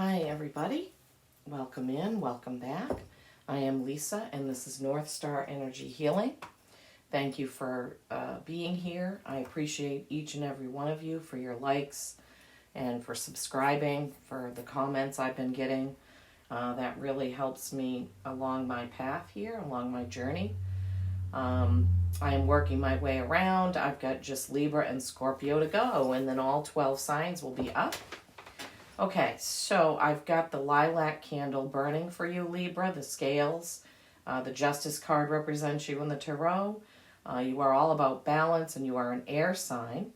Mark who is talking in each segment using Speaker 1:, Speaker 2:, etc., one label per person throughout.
Speaker 1: Hi everybody, welcome in, welcome back. I am Lisa and this is North Star Energy Healing. Thank you for being here. I appreciate each and every one of you for your likes and for subscribing, for the comments I've been getting. That really helps me along my path here, along my journey. I am working my way around. I've got just Libra and Scorpio to go, and then all 12 signs will be up. Okay, so I've got the lilac candle burning for you, Libra, the scales. The Justice card represents you in the tarot. You are all about balance, and you are an air sign.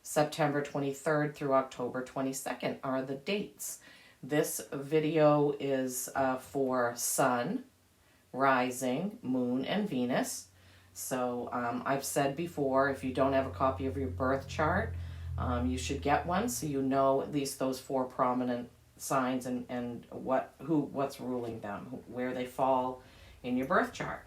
Speaker 1: September 23rd through October 22nd are the dates. This video is for Sun, Rising, Moon, and Venus. So I've said before, if you don't have a copy of your birth chart, you should get one so you know at least those four prominent signs and what's ruling them, where they fall in your birth chart.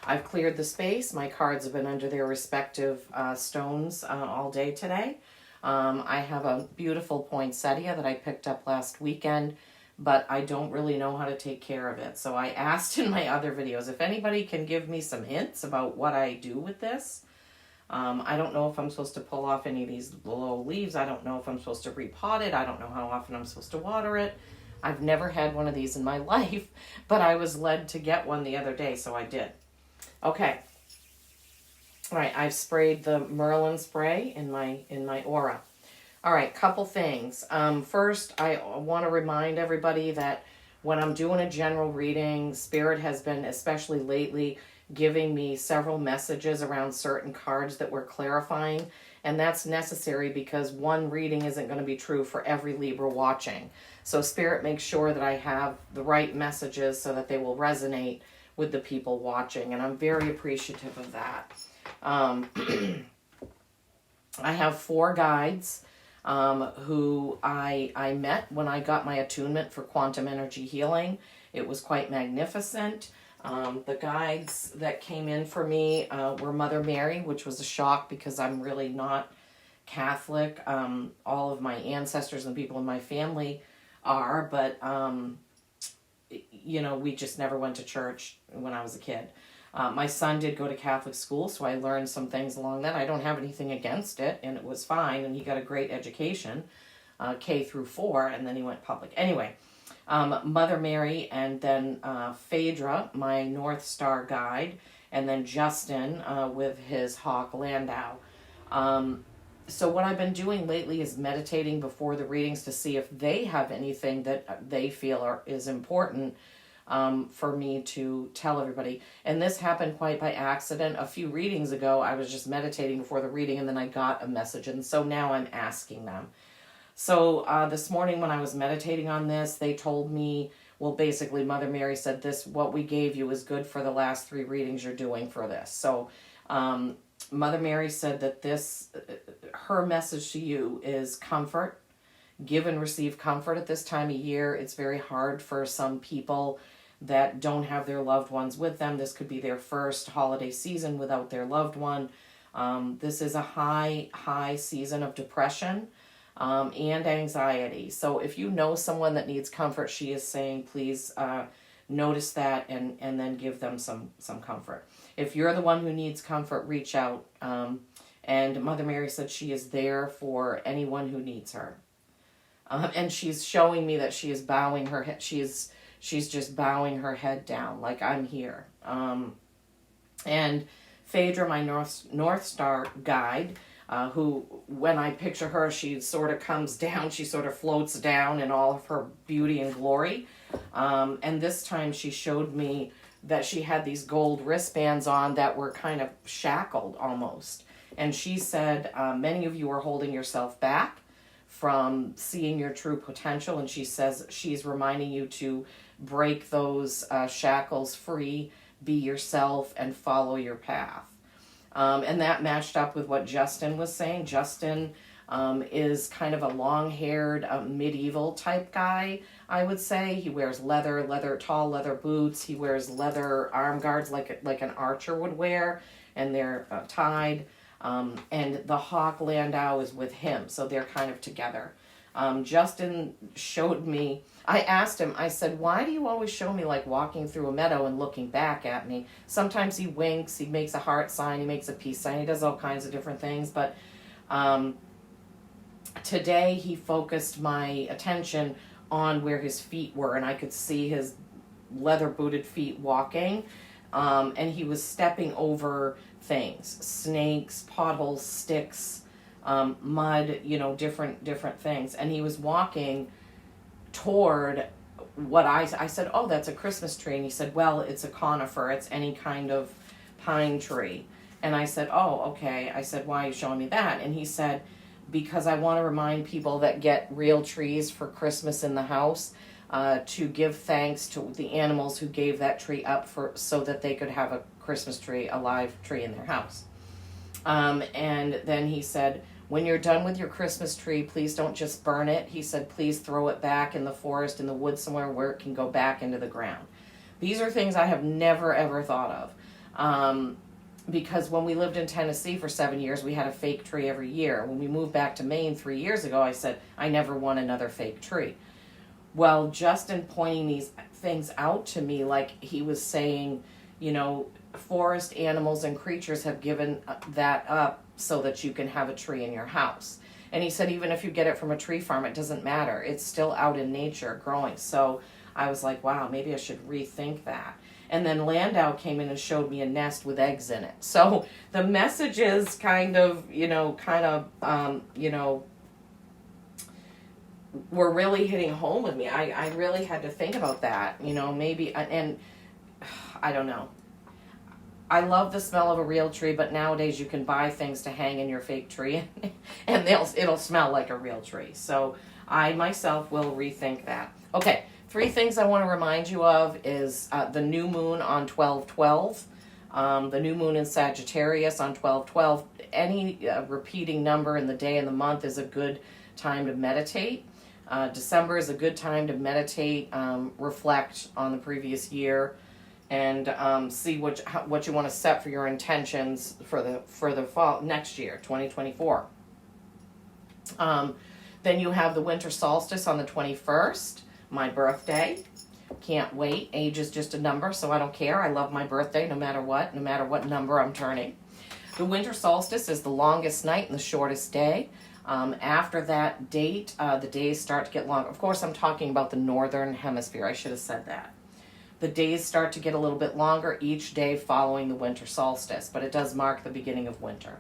Speaker 1: I've cleared the space. My cards have been under their respective stones all day today. I have a beautiful poinsettia that I picked up last weekend, but I don't really know how to take care of it. So I asked in my other videos if anybody can give me some hints about what I do with this. I don't know if I'm supposed to pull off any of these low leaves. I don't know if I'm supposed to repot it. I don't know how often I'm supposed to water it. I've never had one of these in my life, but I was led to get one the other day, so I did. Okay. All right, I've sprayed the Merlin spray in my aura. All right, couple things. First, I want to remind everybody that when I'm doing a general reading, Spirit has been, especially lately, giving me several messages around certain cards that we're clarifying, and that's necessary because one reading isn't going to be true for every Libra watching. So Spirit makes sure that I have the right messages so that they will resonate with the people watching, and I'm very appreciative of that. I have 4 guides who I met when I got my attunement for quantum energy healing. It was quite magnificent. The guides that came in for me were Mother Mary, which was a shock because I'm really not Catholic. All of my ancestors and people in my family are, but, you know, we just never went to church when I was a kid. My son did go to Catholic school, so I learned some things along that. I don't have anything against it, and it was fine, and he got a great education, K through 4, and then he went public. Anyway. Mother Mary, and then Phaedra, my North Star guide, and then Justin with his hawk Landau. So what I've been doing lately is meditating before the readings to see if they have anything that they feel is important for me to tell everybody. And this happened quite by accident. A few readings ago, I was just meditating before the reading, and then I got a message, and so now I'm asking them. So this morning when I was meditating on this, they told me, well, basically Mother Mary said this, what we gave you is good for the last 3 readings you're doing for this. So Mother Mary said that her message to you is comfort. Give and receive comfort at this time of year. It's very hard for some people that don't have their loved ones with them. This could be their first holiday season without their loved one. This is a high season of depression. And anxiety. So if you know someone that needs comfort, she is saying, please notice that and then give them some comfort. If you're the one who needs comfort, reach out. And Mother Mary said she is there for anyone who needs her. And she's showing me that she is bowing her head. She's just bowing her head down, like I'm here. And Phaedra, my North Star guide, who, when I picture her, she sort of comes down, she sort of floats down in all of her beauty and glory. And this time she showed me that she had these gold wristbands on that were kind of shackled almost. And she said, many of you are holding yourself back from seeing your true potential. And she says she's reminding you to break those shackles free, be yourself, and follow your path. And that matched up with what Justin was saying. Justin is kind of a long-haired medieval type guy, I would say. He wears tall leather boots. He wears leather arm guards like an archer would wear, and they're tied. And the hawk Landau is with him, so they're kind of together. Justin showed me, I asked him, I said, why do you always show me like walking through a meadow and looking back at me? Sometimes he winks, he makes a heart sign, he makes a peace sign, he does all kinds of different things, but today he focused my attention on where his feet were, and I could see his leather booted feet walking, and he was stepping over things, snakes, potholes, sticks, mud, different things, and he was walking toward what I said, oh, that's a Christmas tree, and he said, well, it's a conifer, it's any kind of pine tree, and I said, oh, okay. I said, why are you showing me that? And he said, because I want to remind people that get real trees for Christmas in the house to give thanks to the animals who gave that tree up so that they could have a Christmas tree, a live tree in their house. And then he said, when you're done with your Christmas tree, please don't just burn it. He said, please throw it back in the forest, in the woods somewhere where it can go back into the ground. These are things I have never, ever thought of. Because when we lived in Tennessee for 7 years, we had a fake tree every year. When we moved back to Maine 3 years ago, I said, I never want another fake tree. Well, Justin pointing these things out to me, like he was saying, forest animals and creatures have given that up so that you can have a tree in your house. And he said, even if you get it from a tree farm, it doesn't matter. It's still out in nature growing. So I was like, wow, maybe I should rethink that. And then Landau came in and showed me a nest with eggs in it. So the messages were really hitting home with me. I really had to think about that, maybe, and I don't know. I love the smell of a real tree, but nowadays you can buy things to hang in your fake tree and it'll smell like a real tree. So I myself will rethink that. Okay. 3 things I want to remind you of is the new moon on 12/12, the new moon in Sagittarius on 12/12. Any repeating number in the day and the month is a good time to meditate. December is a good time to meditate, reflect on the previous year, and see what you want to set for your intentions for the fall next year, 2024. Then you have the winter solstice on the 21st. My birthday. Can't wait. Age is just a number, so I don't care. I love my birthday no matter what number I'm turning. The winter solstice is the longest night and the shortest day. After that date, the days start to get long. Of course, I'm talking about the northern hemisphere. I should have said that. The days start to get a little bit longer each day following the winter solstice, but it does mark the beginning of winter.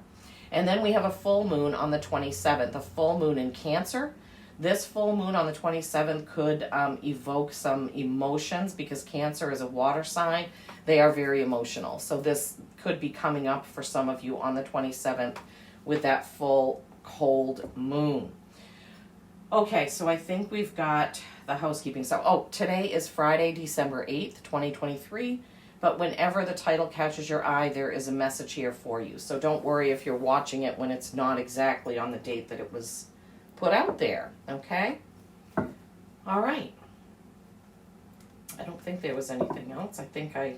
Speaker 1: And then we have a full moon on the 27th, a full moon in Cancer. This full moon on the 27th could evoke some emotions because Cancer is a water sign. They are very emotional. So this could be coming up for some of you on the 27th with that full cold moon. Okay, so I think we've got the housekeeping stuff. Oh, today is Friday, December 8th, 2023. But whenever the title catches your eye, there is a message here for you. So don't worry if you're watching it when it's not exactly on the date that it was put out there, okay? All right. I don't think there was anything else. I think I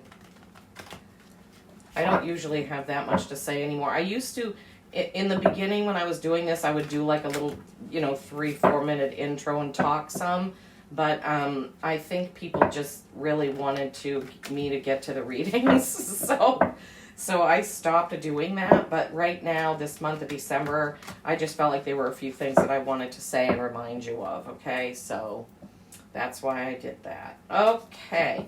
Speaker 1: don't usually have that much to say anymore. I used to, in the beginning when I was doing this, I would do like a little, 3-4 minute intro and talk some, but I think people just really wanted me to get to the readings, So I stopped doing that, but right now, this month of December, I just felt like there were a few things that I wanted to say and remind you of, okay? So that's why I did that. Okay.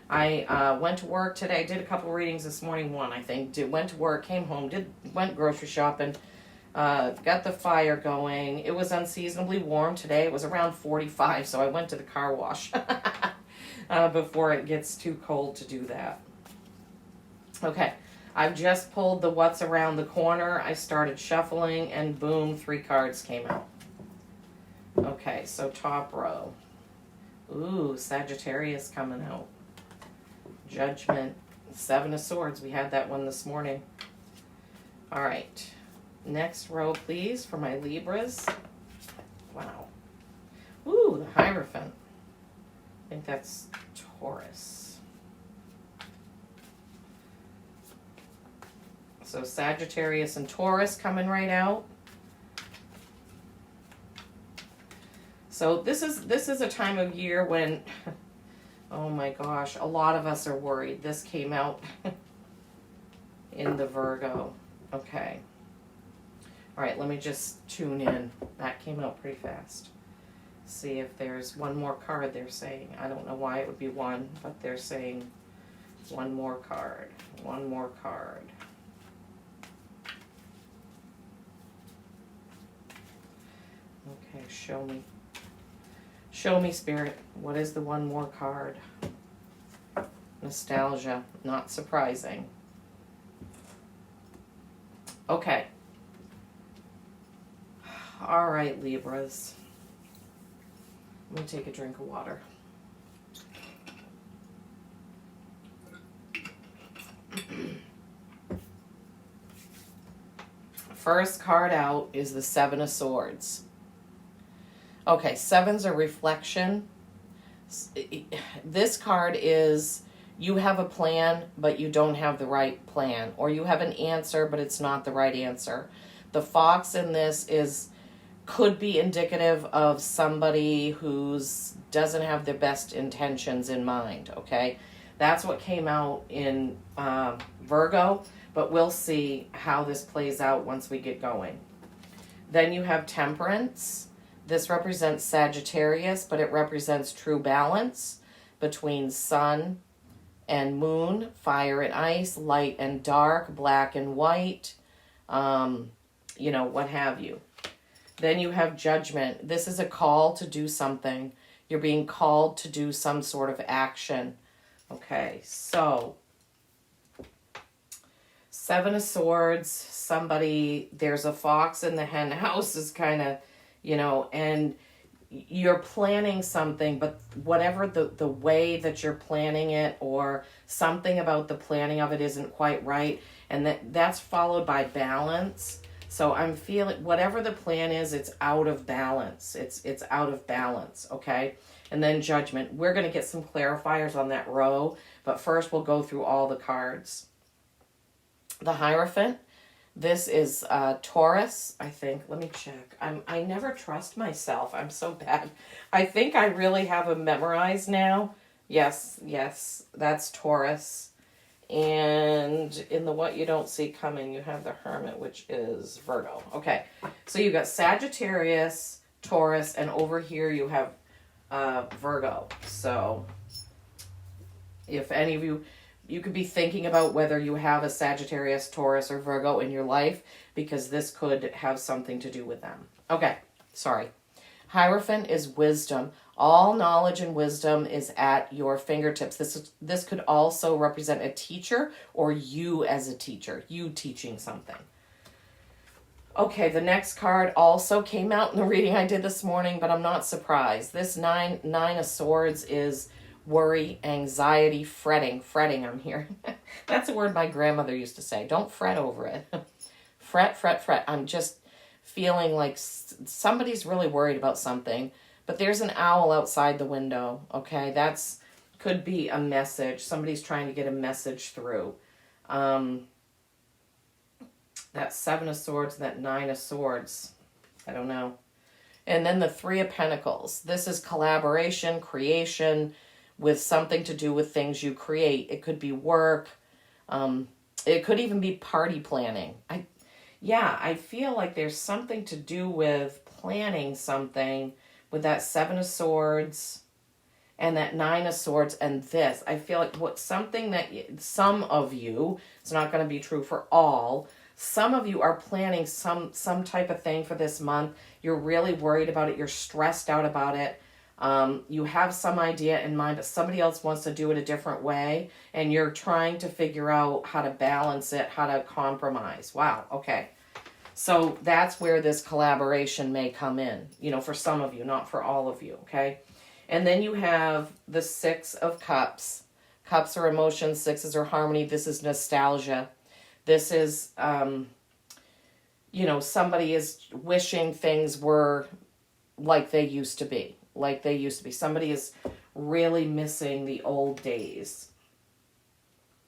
Speaker 1: I went to work today, did a couple readings this morning, one I think, went to work, came home, went grocery shopping, got the fire going. It was unseasonably warm today. It was around 45, so I went to the car wash before it gets too cold to do that. Okay. I've just pulled the what's around the corner. I started shuffling and boom, 3 cards came out. Okay, so top row. Ooh, Sagittarius coming out. Judgment. 7 of Swords. We had that one this morning. All right. Next row, please, for my Libras. Wow. Ooh, the Hierophant. I think that's Taurus. So Sagittarius and Taurus coming right out. So this is a time of year when, oh my gosh, a lot of us are worried. This came out in the Virgo. Okay. All right, let me just tune in. That came out pretty fast. See if there's one more card they're saying. I don't know why it would be one, but they're saying one more card. One more card. Okay, show me. Show me, Spirit. What is the one more card? Nostalgia. Not surprising. Okay. All right, Libras. Let me take a drink of water. First card out is the Seven of Swords. Okay, sevens are reflection. This card is you have a plan, but you don't have the right plan. Or you have an answer, but it's not the right answer. The fox in this could be indicative of somebody who's doesn't have their best intentions in mind, okay? That's what came out in Virgo, but we'll see how this plays out once we get going. Then you have Temperance. This represents Sagittarius, but it represents true balance between sun and moon, fire and ice, light and dark, black and white, what have you. Then you have Judgment. This is a call to do something. You're being called to do some sort of action. Okay, so Seven of Swords, there's a fox in the hen house is kind of, and you're planning something, but whatever the way that you're planning it or something about the planning of it isn't quite right, and that's followed by balance. So I'm feeling whatever the plan is, it's out of balance. It's out of balance, okay? And then Judgment. We're going to get some clarifiers on that row, but first we'll go through all the cards. The Hierophant. This is Taurus, I think. Let me check. I never trust myself. I'm so bad. I think I really have them memorized now. Yes, that's Taurus. And in the What You Don't See Coming, you have the Hermit, which is Virgo. Okay, so you've got Sagittarius, Taurus, and over here you have Virgo. So if any of you could be thinking about whether you have a Sagittarius, Taurus, or Virgo in your life, because this could have something to do with them. Okay, sorry. Hierophant is wisdom. All knowledge and wisdom is at your fingertips. This could also represent a teacher or you as a teacher, you teaching something. Okay, the next card also came out in the reading I did this morning, but I'm not surprised. This nine of Swords is worry, anxiety, fretting. Fretting, I'm hearing. That's a word my grandmother used to say. Don't fret over it. Fret. I'm just feeling like somebody's really worried about something. But there's an owl outside the window, okay? Could be a message. Somebody's trying to get a message through. That Seven of Swords, that Nine of Swords. I don't know. And then the Three of Pentacles. This is collaboration, creation, with something to do with things you create. It could be work. It could even be party planning. I feel like there's something to do with planning something with that Seven of Swords and that Nine of Swords and this. I feel like something that some of you, it's not going to be true for all, some of you are planning some type of thing for this month. You're really worried about it. You're stressed out about it. You have some idea in mind, but somebody else wants to do it a different way, and you're trying to figure out how to balance it, how to compromise. Wow, okay. So that's where this collaboration may come in, for some of you, not for all of you, okay? And then you have the Six of Cups. Cups are emotions, sixes are harmony. This is nostalgia. This is, somebody is wishing things were like they used to be. Somebody is really missing the old days.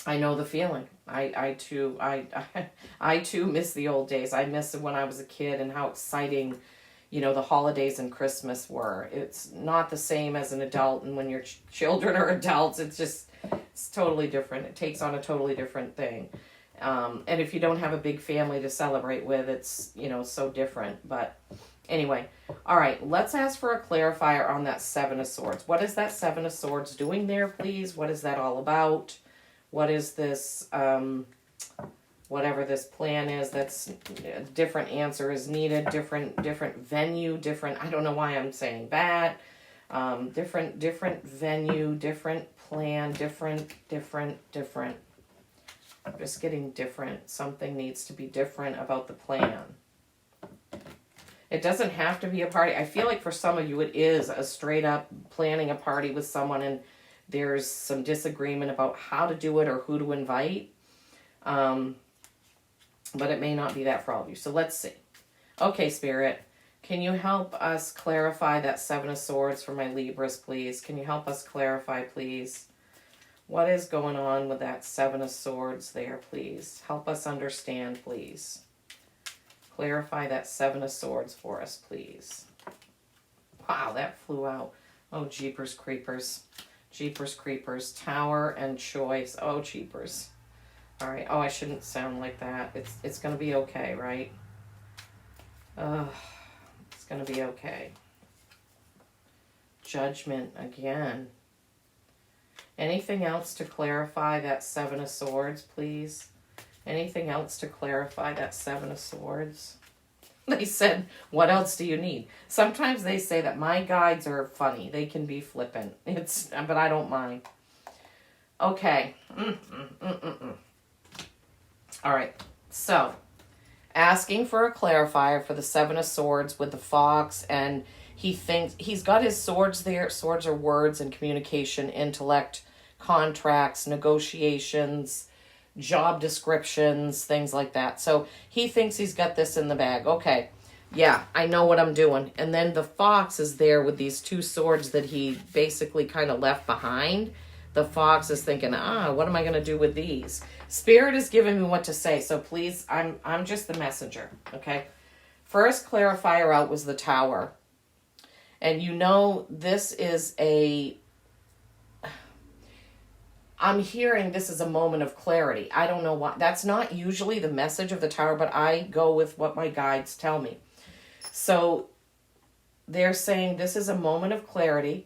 Speaker 1: I know the feeling. I too miss the old days. I miss when I was a kid and how exciting, the holidays and Christmas were. It's not the same as an adult, and when your children are adults, it's totally different. It takes on a totally different thing. And if you don't have a big family to celebrate with, it's, so different. But anyway, all right, let's ask for a clarifier on that Seven of Swords. What is that Seven of Swords doing there, please? What is that all about? What is this, whatever this plan is, that's a different answer is needed, different venue, different, I don't know why I'm saying that. Different venue, different plan, different. I'm just getting different. Something needs to be different about the plan. It doesn't have to be a party. I feel like for some of you it is a straight up planning a party with someone and there's some disagreement about how to do it or who to invite. But it may not be that for all of you. So let's see. Okay, Spirit, can you help us clarify that Seven of Swords for my Libras, please? Can you help us clarify, please? What is going on with that Seven of Swords there, please? Help us understand, please. Clarify that Seven of Swords for us, please. Wow, that flew out. Oh, jeepers creepers. Jeepers creepers. Tower and choice. Oh, jeepers. All right. Oh, I shouldn't sound like that. It's going to be okay, right? It's going to be okay. Judgment again. Anything else to clarify that Seven of Swords, please? Anything else to clarify that Seven of Swords? They said, what else do you need? Sometimes they say that my guides are funny. They can be flippant. But I don't mind. Okay. All right. So, asking for a clarifier for the Seven of Swords with the fox, and he thinks he's got his swords there. Swords are words and communication, intellect, contracts, negotiations, job descriptions, things like that. So he thinks he's got this in the bag. Okay, yeah, I know what I'm doing. And then the fox is there with these two swords that he basically kind of left behind. The fox is thinking, what am I going to do with these? Spirit is giving me what to say, so please, I'm just the messenger, okay? First clarifier out was the Tower. And this is I'm hearing this is a moment of clarity. I don't know why. That's not usually the message of the Tower, but I go with what my guides tell me. So they're saying this is a moment of clarity.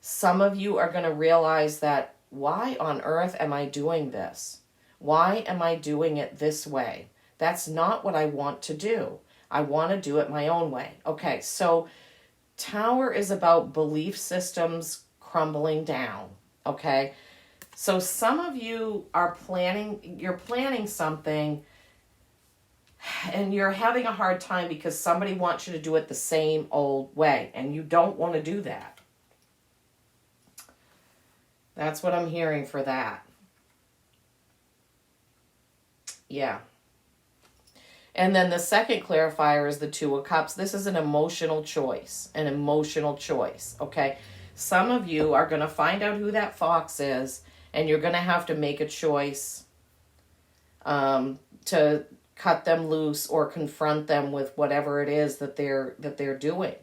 Speaker 1: Some of you are going to realize that, why on earth am I doing this? Why am I doing it this way? That's not what I want to do. I want to do it my own way. Okay, so Tower is about belief systems crumbling down, okay? So some of you are you're planning something and you're having a hard time because somebody wants you to do it the same old way and you don't want to do that. That's what I'm hearing for that. Yeah. And then the second clarifier is the Two of Cups. This is an emotional choice, okay? Some of you are going to find out who that fox is, and you're going to have to make a choice to cut them loose or confront them with whatever it is that they're doing,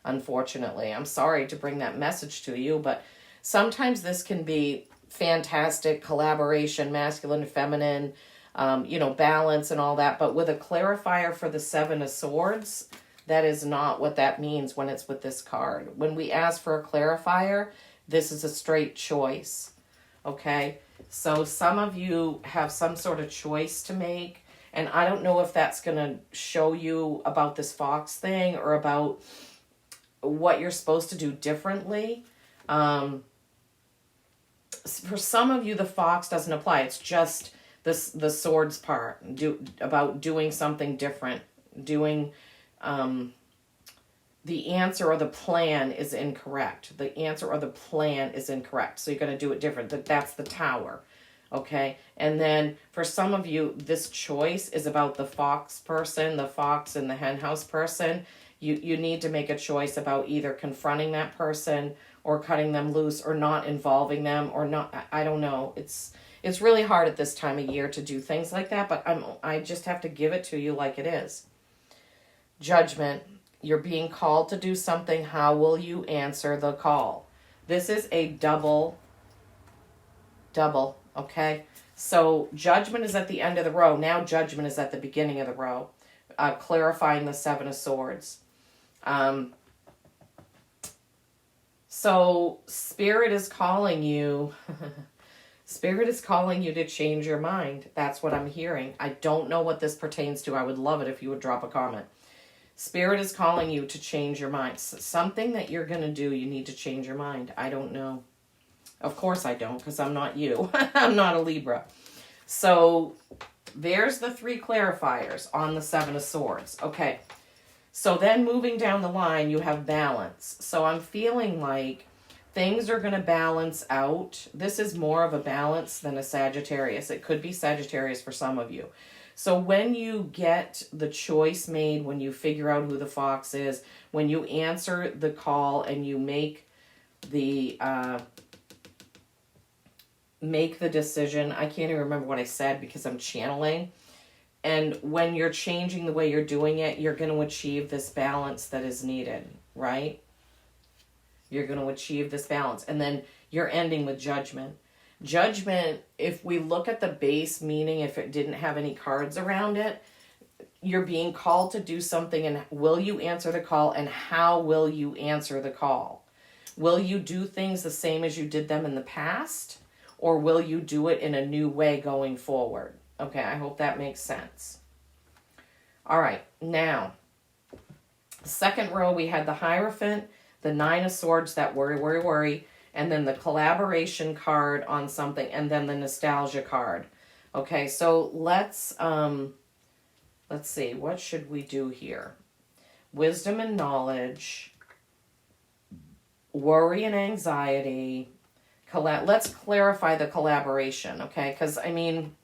Speaker 1: unfortunately. I'm sorry to bring that message to you, but sometimes this can be fantastic collaboration, masculine and feminine, balance and all that. But with a clarifier for the Seven of Swords, that is not what that means when it's with this card. When we ask for a clarifier, this is a straight choice. Okay? So some of you have some sort of choice to make. And I don't know if that's going to show you about this fox thing or about what you're supposed to do differently. For some of you, the fox doesn't apply. It's just the swords part, about doing something different, doing the answer or the plan is incorrect. The answer or the plan is incorrect. So you're going to do it different. That's the Tower. Okay. And then for some of you, this choice is about the fox person, the fox and the henhouse person. You need to make a choice about either confronting that person or cutting them loose or not involving them or not. I don't know. It's really hard at this time of year to do things like that, but I just have to give it to you like it is. Judgment. You're being called to do something. How will you answer the call? This is a double, okay? So Judgment is at the end of the row. Now Judgment is at the beginning of the row, clarifying the Seven of Swords. So Spirit is calling you. Spirit is calling you to change your mind. That's what I'm hearing. I don't know what this pertains to. I would love it if you would drop a comment. Spirit is calling you to change your mind. Something that you're going to do, you need to change your mind. I don't know. Of course I don't, because I'm not you. I'm not a Libra. So there's the 3 clarifiers on the Seven of Swords. Okay. So then moving down the line, you have balance. So I'm feeling like things are going to balance out. This is more of a balance than a Sagittarius. It could be Sagittarius for some of you. So when you get the choice made, when you figure out who the fox is, when you answer the call and you make the decision, I can't even remember what I said because I'm channeling. And when you're changing the way you're doing it, you're going to achieve this balance that is needed, right? You're going to achieve this balance. And then you're ending with Judgment. Judgment, if we look at the base meaning, if it didn't have any cards around it, you're being called to do something, and will you answer the call, and how will you answer the call? Will you do things the same as you did them in the past, or will you do it in a new way going forward? Okay, I hope that makes sense. All right, now, second row, we had the Hierophant, the 9 of Swords, that worry, and then the collaboration card on something, and then the nostalgia card. Okay, so let's see, what should we do here? Wisdom and knowledge, worry and anxiety. Let's clarify the collaboration, okay? Because, I mean,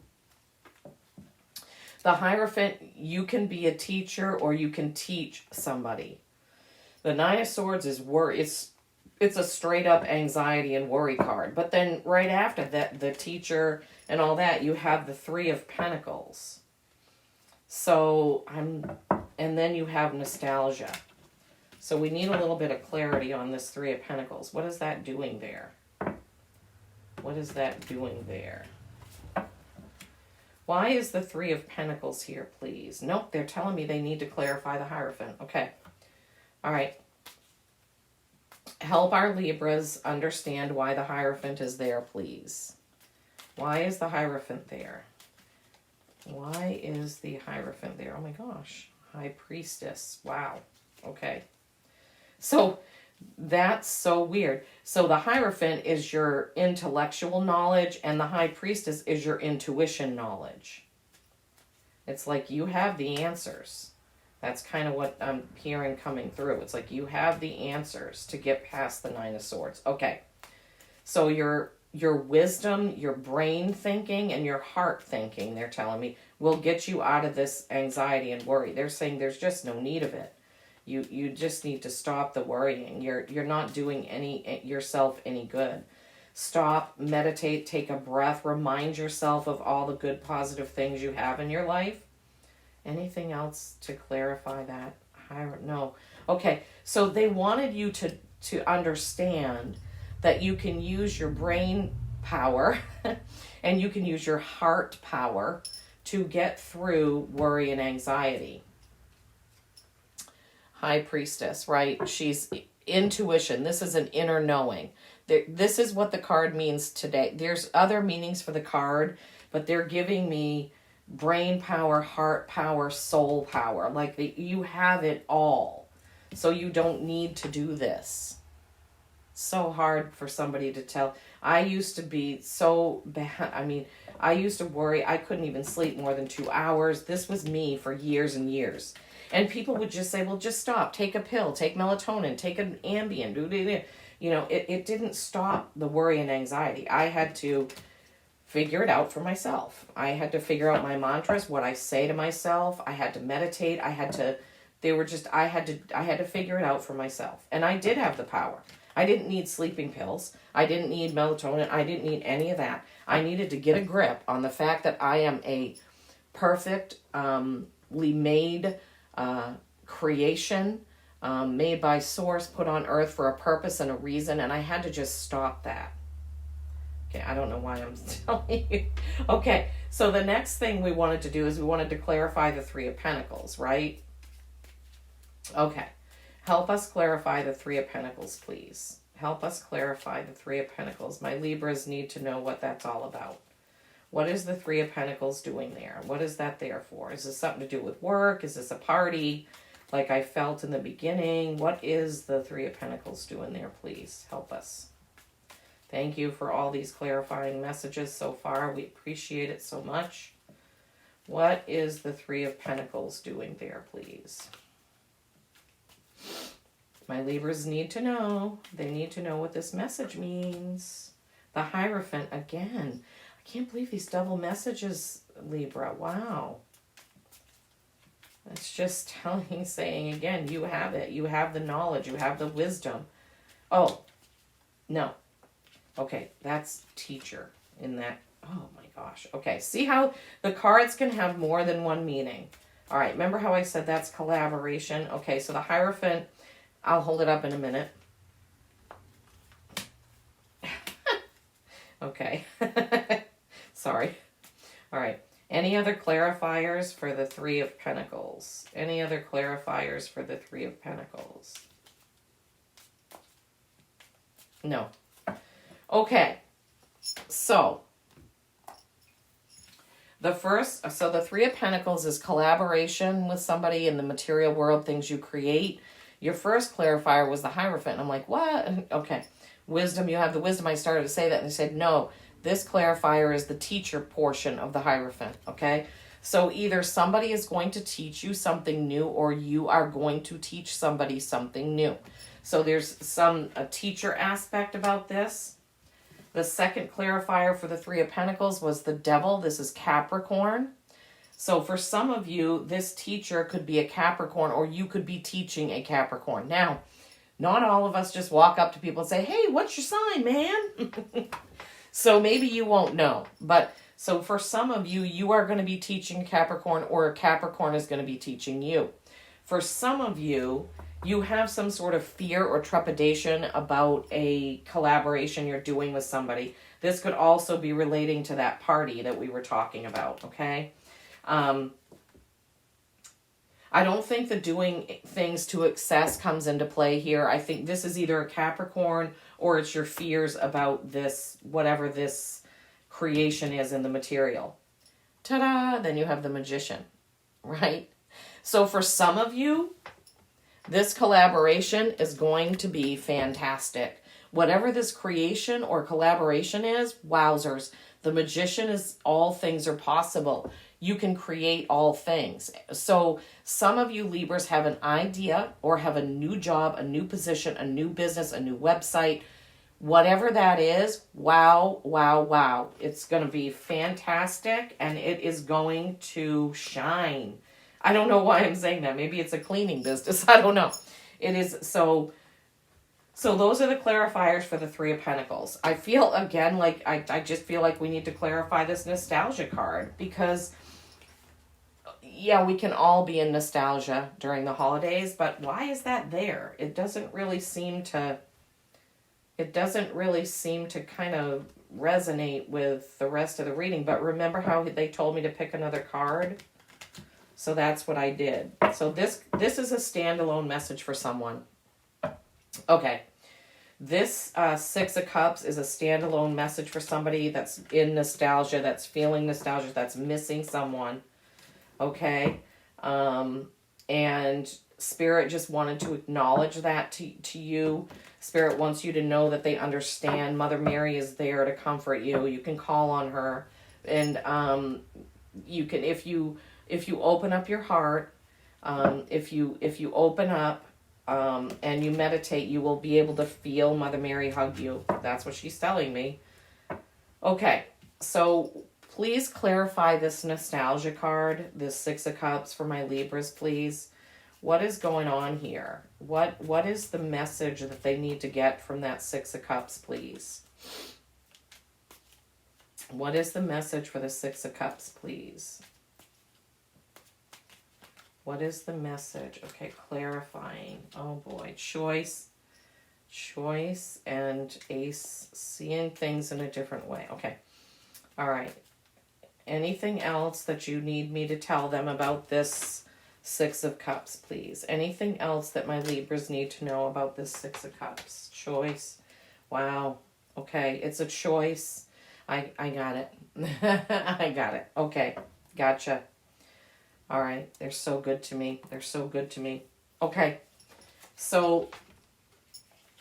Speaker 1: the Hierophant, you can be a teacher or you can teach somebody. The 9 of Swords is worry. It's a straight up anxiety and worry card. But then right after that, the teacher and all that, you have the 3 of Pentacles. So and then you have nostalgia. So we need a little bit of clarity on this 3 of Pentacles. What is that doing there? What is that doing there? Why is the 3 of Pentacles here, please? Nope, they're telling me they need to clarify the Hierophant. Okay. All right. Help our Libras understand why the Hierophant is there, please. Why is the Hierophant there? Why is the Hierophant there? Oh my gosh. High Priestess. Wow. Okay. So that's so weird. So the Hierophant is your intellectual knowledge, and the High Priestess is your intuition knowledge. It's like you have the answers. That's kind of what I'm hearing coming through. It's like you have the answers to get past the 9 of Swords. Okay. So your wisdom, your brain thinking, and your heart thinking, they're telling me, will get you out of this anxiety and worry. They're saying there's just no need of it. You just need to stop the worrying. You're not doing yourself any good. Stop, meditate, take a breath, remind yourself of all the good positive things you have in your life. Anything else to clarify that? No. Okay, so they wanted you to understand that you can use your brain power and you can use your heart power to get through worry and anxiety. High Priestess, right? She's intuition. This is an inner knowing. This is what the card means today. There's other meanings for the card, but they're giving me brain power, heart power, soul power. Like you have it all. So you don't need to do this. So hard for somebody to tell. I used to be so bad. I mean, I used to worry. I couldn't even sleep more than 2 hours. This was me for years and years. And people would just say, well, just stop. Take a pill. Take melatonin. Take an Ambien. You know, it didn't stop the worry and anxiety. I had to figure it out for myself. I had to figure out my mantras, what I say to myself. I had to meditate. I had to figure it out for myself. And I did have the power. I didn't need sleeping pills. I didn't need melatonin. I didn't need any of that. I needed to get a grip on the fact that I am a perfectly made creation. Made by source, put on earth for a purpose and a reason, and I had to just stop that. Okay, I don't know why I'm telling you. Okay, so the next thing we wanted to do is we wanted to clarify the Three of Pentacles, right? Okay, help us clarify the Three of Pentacles, please. Help us clarify the Three of Pentacles. My Libras need to know what that's all about. What is the Three of Pentacles doing there? What is that there for? Is this something to do with work? Is this a party like I felt in the beginning? What is the Three of Pentacles doing there, please? Help us. Thank you for all these clarifying messages so far. We appreciate it so much. What is the Three of Pentacles doing there, please? My Libras need to know. They need to know what this message means. The Hierophant again. I can't believe these double messages, Libra. Wow. It's just telling, saying again, you have it. You have the knowledge. You have the wisdom. Oh, no. Okay, that's teacher in that. Oh my gosh. Okay, see how the cards can have more than one meaning. All right, remember how I said that's collaboration? Okay, so the Hierophant, I'll hold it up in a minute. Okay. Sorry. All right. Any other clarifiers for the Three of Pentacles? Any other clarifiers for the Three of Pentacles? No. Okay. So the Three of Pentacles is collaboration with somebody in the material world, things you create. Your first clarifier was the Hierophant. I'm like, what? Okay. Wisdom, you have the wisdom. I started to say that and they said, no, this clarifier is the teacher portion of the Hierophant. Okay. So either somebody is going to teach you something new or you are going to teach somebody something new. So there's a teacher aspect about this. The second clarifier for the Three of Pentacles was the Devil. This is Capricorn. So for some of you, this teacher could be a Capricorn or you could be teaching a Capricorn. Now, not all of us just walk up to people and say, hey, what's your sign, man? So maybe you won't know. But so for some of you, you are going to be teaching Capricorn or a Capricorn is going to be teaching you. For some of you, you have some sort of fear or trepidation about a collaboration you're doing with somebody. This could also be relating to that party that we were talking about, okay? I don't think the doing things to excess comes into play here. I think this is either a Capricorn or it's your fears about this, whatever this creation is in the material. Ta-da! Then you have the Magician, right? So for some of you, this collaboration is going to be fantastic. Whatever this creation or collaboration is, wowzers. The Magician is all things are possible. You can create all things. So some of you Libras have an idea or have a new job, a new position, a new business, a new website. Whatever that is, wow, wow, wow. It's going to be fantastic and it is going to shine. I don't know why I'm saying that. Maybe it's a cleaning business. I don't know. It is so those are the clarifiers for the Three of Pentacles. I feel, again, like I just feel like we need to clarify this nostalgia card because, yeah, we can all be in nostalgia during the holidays, but why is that there? It doesn't really seem to kind of resonate with the rest of the reading. But remember how they told me to pick another card? So that's what I did. So this is a standalone message for someone. Okay. This Six of Cups is a standalone message for somebody that's in nostalgia, that's feeling nostalgia, that's missing someone. Okay. And Spirit just wanted to acknowledge that to you. Spirit wants you to know that they understand. Mother Mary is there to comfort you. You can call on her. And you can, if you open up your heart, if you open up and you meditate, you will be able to feel Mother Mary hug you. That's what she's telling me. Okay, so please clarify this nostalgia card, this Six of Cups for my Libras, please. What is going on here? What is the message that they need to get from that Six of Cups, please? What is the message for the Six of Cups, please? What is the message? Okay, clarifying. Oh boy, choice, and ace, seeing things in a different way. Okay, all right. Anything else that you need me to tell them about this Six of Cups, please? Anything else that my Libras need to know about this Six of Cups? Choice. Wow. Okay, it's a choice. I got it. I got it. Okay, gotcha. All right, they're so good to me. They're so good to me. Okay, so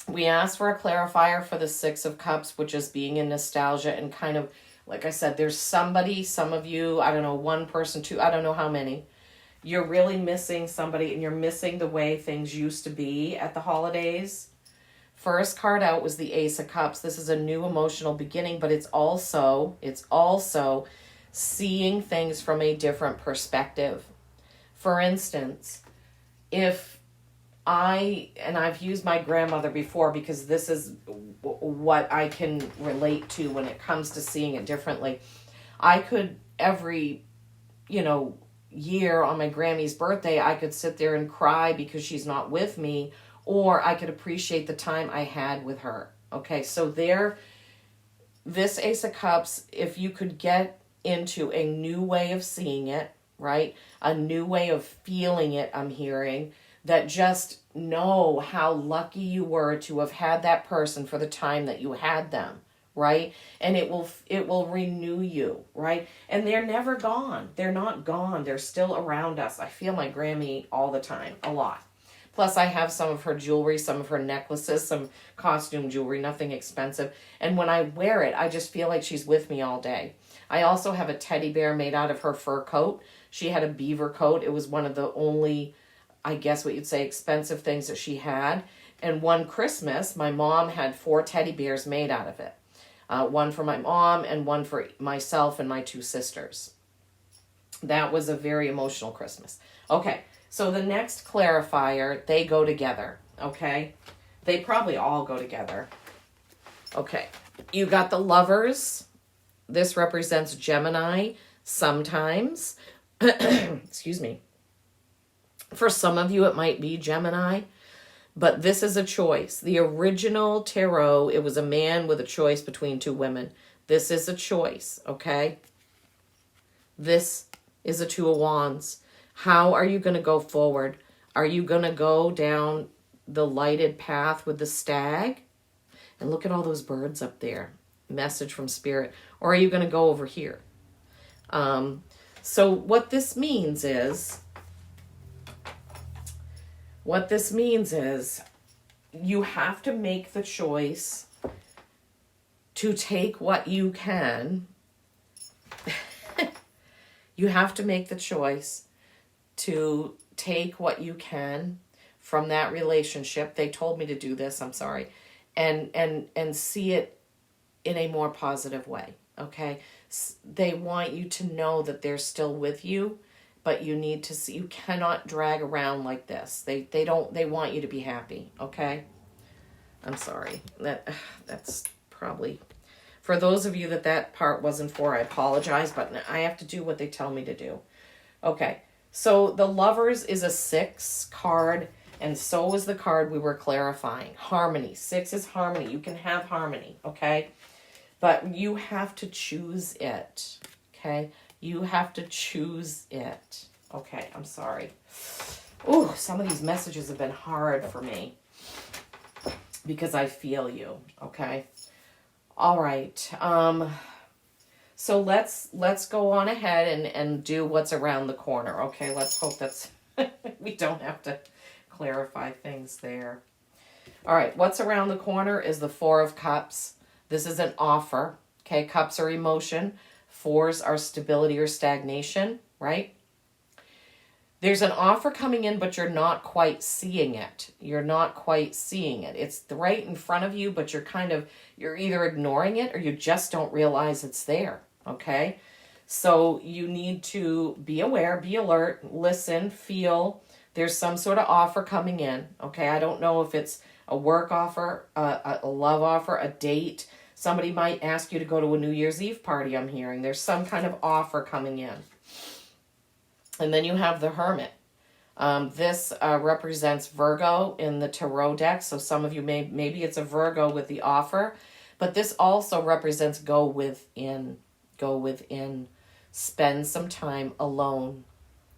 Speaker 1: we asked for a clarifier for the Six of Cups, which is being in nostalgia and kind of, like I said, there's somebody, some of you, I don't know, one person, two, I don't know how many. You're really missing somebody and you're missing the way things used to be at the holidays. First card out was the Ace of Cups. This is a new emotional beginning, but it's also seeing things from a different perspective. For instance, if I've used my grandmother before because this is what I can relate to when it comes to seeing it differently. I could every, year on my Grammy's birthday, I could sit there and cry because she's not with me, or I could appreciate the time I had with her. Okay, so this Ace of Cups, if you could get into a new way of seeing it, right? A new way of feeling it, I'm hearing, that just know how lucky you were to have had that person for the time that you had them, right? And it will renew you, right? And they're never gone. They're not gone. They're still around us. I feel my Grammy all the time, a lot. Plus, I have some of her jewelry, some of her necklaces, some costume jewelry, nothing expensive. And when I wear it, I just feel like she's with me all day. I also have a teddy bear made out of her fur coat. She had a beaver coat. It was one of the only, I guess what you'd say, expensive things that she had. And one Christmas, my mom had 4 teddy bears made out of it. One for my mom and one for myself and my 2 sisters. That was a very emotional Christmas. Okay, so the next clarifier, they go together, okay? They probably all go together. Okay, you got the Lovers. This represents Gemini sometimes. Excuse me. For some of you, it might be Gemini. But this is a choice. The original tarot, it was a man with a choice between 2 women. This is a choice, okay? This is a 2 of Wands. How are you going to go forward? Are you going to go down the lighted path with the stag? And look at all those birds up there. Message from Spirit. Or are you going to go over here? So what this means is... you have to make the choice to take what you can. You have to make the choice to take what you can from that relationship. They told me to do this, I'm sorry. And see it in a more positive way, okay? They want you to know that they're still with you. But you need to see, you cannot drag around like this. They want you to be happy, okay? I'm sorry. That's probably, for those of you that part wasn't for, I apologize, but I have to do what they tell me to do. Okay, so the Lovers is a 6 card, and so is the card we were clarifying. Harmony. 6 is harmony. You can have harmony, okay? But you have to choose it, okay? You have to choose it. Okay, I'm sorry. Ooh, some of these messages have been hard for me because I feel you, okay? All right. So let's go on ahead and do what's around the corner, okay? Let's hope that's we don't have to clarify things there. All right, what's around the corner is the 4 of Cups. This is an offer, okay? Cups are emotion. 4s are stability or stagnation, right? There's an offer coming in, but you're not quite seeing it. You're not quite seeing it. It's right in front of you, but you're either ignoring it or you just don't realize it's there, okay? So you need to be aware, be alert, listen, feel. There's some sort of offer coming in, okay? I don't know if it's a work offer, a love offer, a date. Somebody might ask you to go to a New Year's Eve party, I'm hearing. There's some kind of offer coming in. And then you have the Hermit. This represents Virgo in the tarot deck. So some of you maybe it's a Virgo with the offer, but this also represents go within. Go within. Spend some time alone.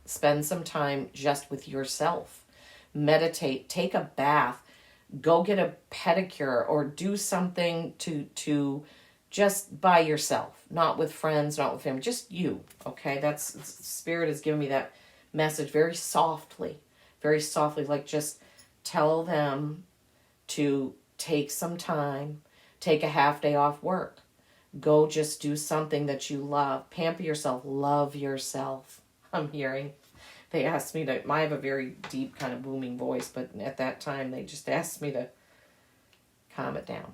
Speaker 1: Spend some time just with yourself. Meditate. Take a bath. Go get a pedicure or do something to just by yourself, not with friends, not with family, just you. Okay, that's Spirit has given me that message very softly, like just tell them to take some time, take a half day off work, go just do something that you love, pamper yourself, love yourself. I'm hearing they asked me to, I have a very deep kind of booming voice, but at that time they just asked me to calm it down.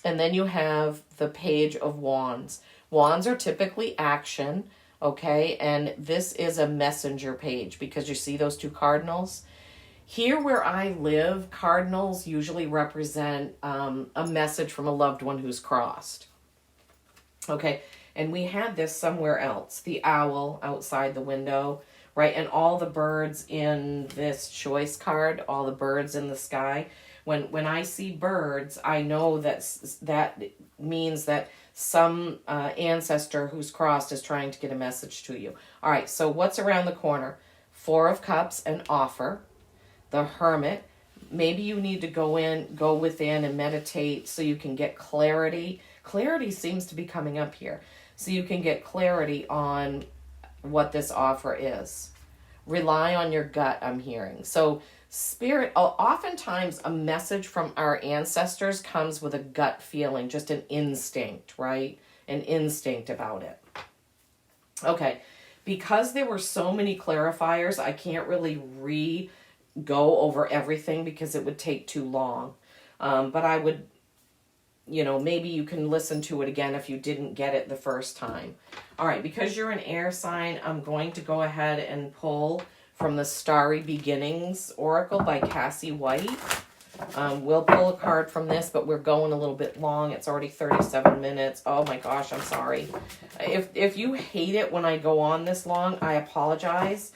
Speaker 1: And then you have the Page of Wands. Wands are typically action, okay? And this is a messenger page because you see those two cardinals? Here where I live, cardinals usually represent a message from a loved one who's crossed. Okay, and we had this somewhere else. The owl outside the window, right? And all the birds in this choice card, all the birds in the sky. When I see birds, I know that means that some ancestor who's crossed is trying to get a message to you. All right, so what's around the corner? Four of Cups, an offer. The Hermit. Maybe you need to go within and meditate so you can get clarity. Clarity seems to be coming up here. So you can get clarity on what this offer is. Rely on your gut, I'm hearing. So Spirit, oftentimes a message from our ancestors comes with a gut feeling, just an instinct, right? An instinct about it. Okay, because there were so many clarifiers, I can't really go over everything because it would take too long. But I would, maybe you can listen to it again if you didn't get it the first time. All right, because you're an air sign, I'm going to go ahead and pull from the Starry Beginnings Oracle by Cassie White. We'll pull a card from this, but we're going a little bit long. It's already 37 minutes. Oh my gosh, I'm sorry. If you hate it when I go on this long, I apologize.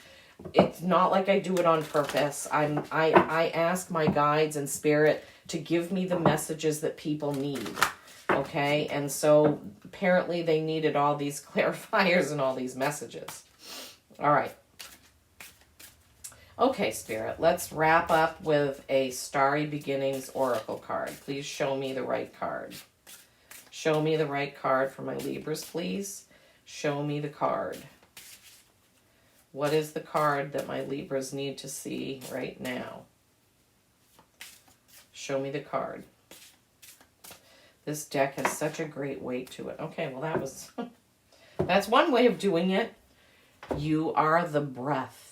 Speaker 1: It's not like I do it on purpose. I ask my guides and Spirit to give me the messages that people need. Okay? And so apparently they needed all these clarifiers and all these messages. All right. Okay, Spirit, let's wrap up with a Starry Beginnings Oracle card. Please show me the right card. Show me the right card for my Libras, please. Show me the card. What is the card that my Libras need to see right now? Show me the card. This deck has such a great weight to it. Okay, well that's one way of doing it. You are the breath.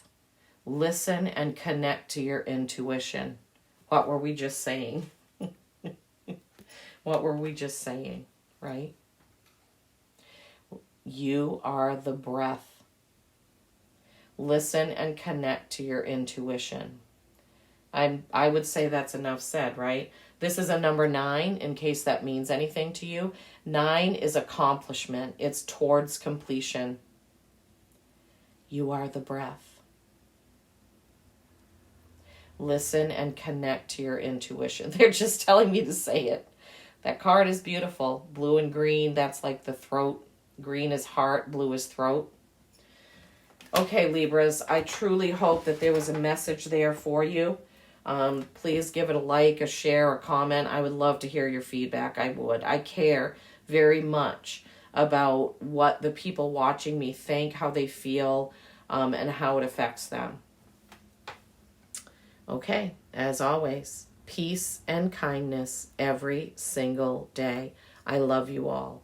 Speaker 1: Listen and connect to your intuition. What were we just saying? What were we just saying, right? You are the breath. Listen and connect to your intuition. I would say that's enough said, right? This is a number 9, in case that means anything to you. 9 is accomplishment. It's towards completion. You are the breath. Listen and connect to your intuition. They're just telling me to say it. That card is beautiful. Blue and green, that's like the throat. Green is heart, blue is throat. Okay, Libras, I truly hope that there was a message there for you. Please give it a like, a share, a comment. I would love to hear your feedback. I would. I care very much about what the people watching me think, how they feel, and how it affects them. Okay, as always, peace and kindness every single day. I love you all.